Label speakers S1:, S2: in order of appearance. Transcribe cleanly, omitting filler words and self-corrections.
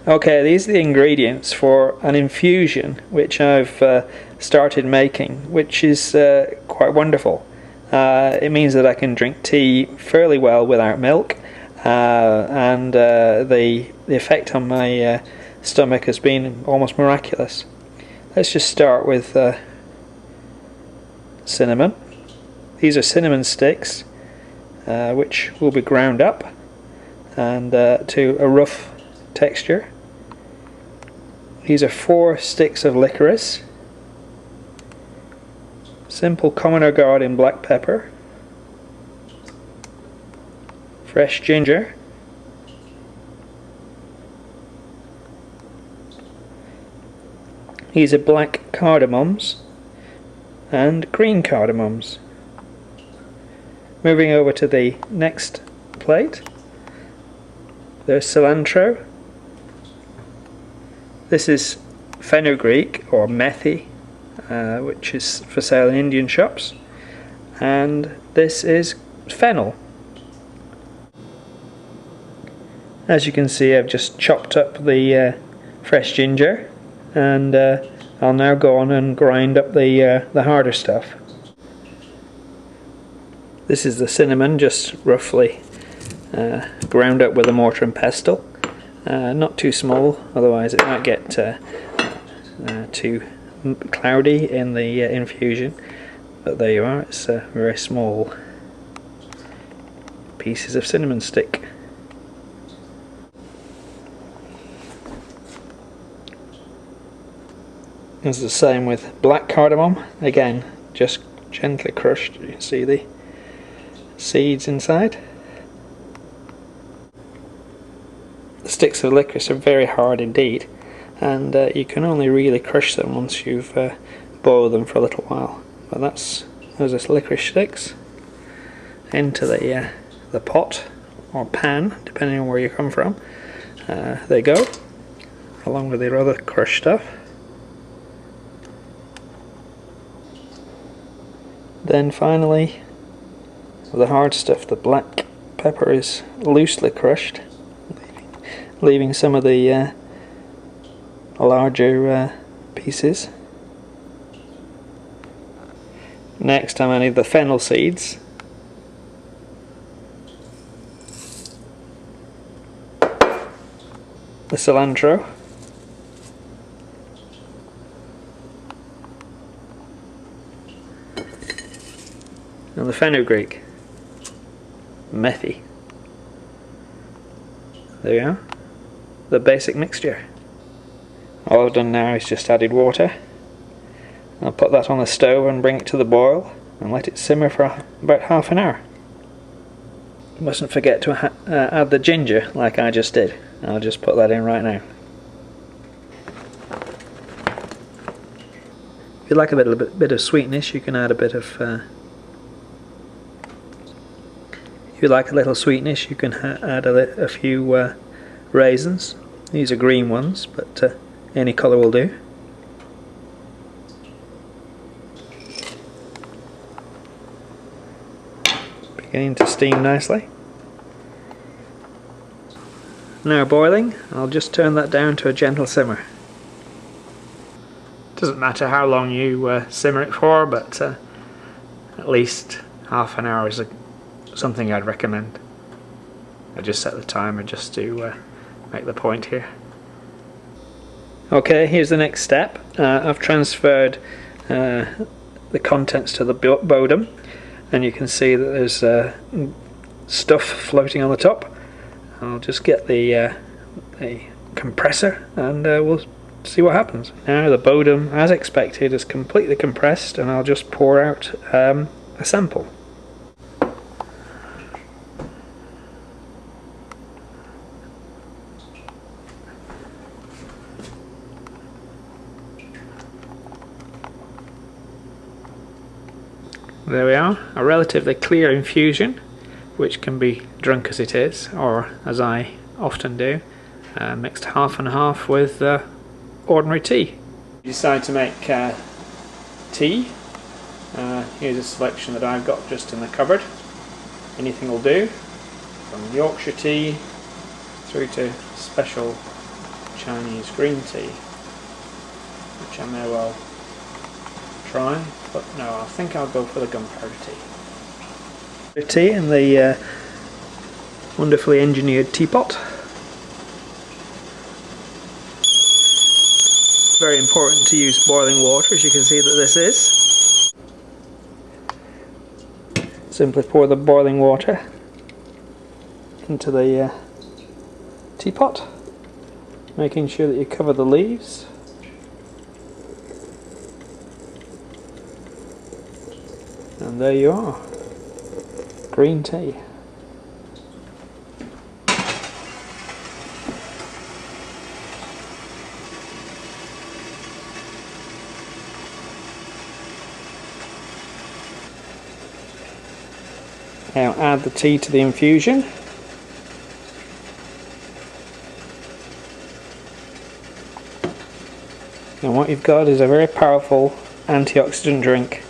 S1: Okay, these are the ingredients for an infusion which I've started making, which is quite wonderful. It means that I can drink tea fairly well without milk, and the effect on my stomach has been almost miraculous. Let's just start with cinnamon. These are cinnamon sticks, which will be ground up and to a rough texture. These are 4 sticks of licorice, simple commoner garden black pepper, fresh ginger, these are black cardamoms and green cardamoms. Moving over to the next plate, there's cilantro. This is fenugreek or methi, which is for sale in Indian shops, and this is fennel. As you can see, I've just chopped up the fresh ginger, and I'll now go on and grind up the harder stuff. This is the cinnamon, just roughly ground up with a mortar and pestle. Not too small, otherwise it might get too cloudy in the infusion. But there you are, it's very small pieces of cinnamon stick. It's the same with black cardamom, again just gently crushed. You can see the seeds inside. The sticks of licorice are very hard indeed, and you can only really crush them once you've boiled them for a little while. But those are licorice sticks into the pot or pan, depending on where you come from. They go, along with the other crushed stuff. Then finally, the hard stuff, the black pepper is loosely crushed, leaving some of the larger pieces. Next I need the fennel seeds. The cilantro. And the fenugreek. Methi. There you are. The basic mixture. All I've done now is just added water. I'll put that on the stove and bring it to the boil and let it simmer for about half an hour. You mustn't forget to add the ginger like I just did. I'll just put that in right now. If you like a bit of sweetness, you can add a bit of if you like a little sweetness, you can add a few raisins. These are green ones, but any colour will do. Beginning to steam nicely. Now boiling, I'll just turn that down to a gentle simmer. Doesn't matter how long you simmer it for, but at least half an hour is something I'd recommend. I just set the timer just to make the point here. Okay, here's the next step. I've transferred the contents to the bodum, and you can see that there's stuff floating on the top. I'll just get the compressor and we'll see what happens. Now the bodum, as expected, is completely compressed, and I'll just pour out a sample. There we are, a relatively clear infusion, which can be drunk as it is, or as I often do, mixed half and half with ordinary tea. You decide to make tea. Here's a selection that I've got just in the cupboard. Anything will do, from Yorkshire tea through to special Chinese green tea, which I may well try, but no, I think I'll go for the gunpowder tea. The tea in the wonderfully engineered teapot. Very important to use boiling water, as you can see that this is. Simply pour the boiling water into the teapot, making sure that you cover the leaves. And there you are, green tea. Now add the tea to the infusion. And what you've got is a very powerful antioxidant drink.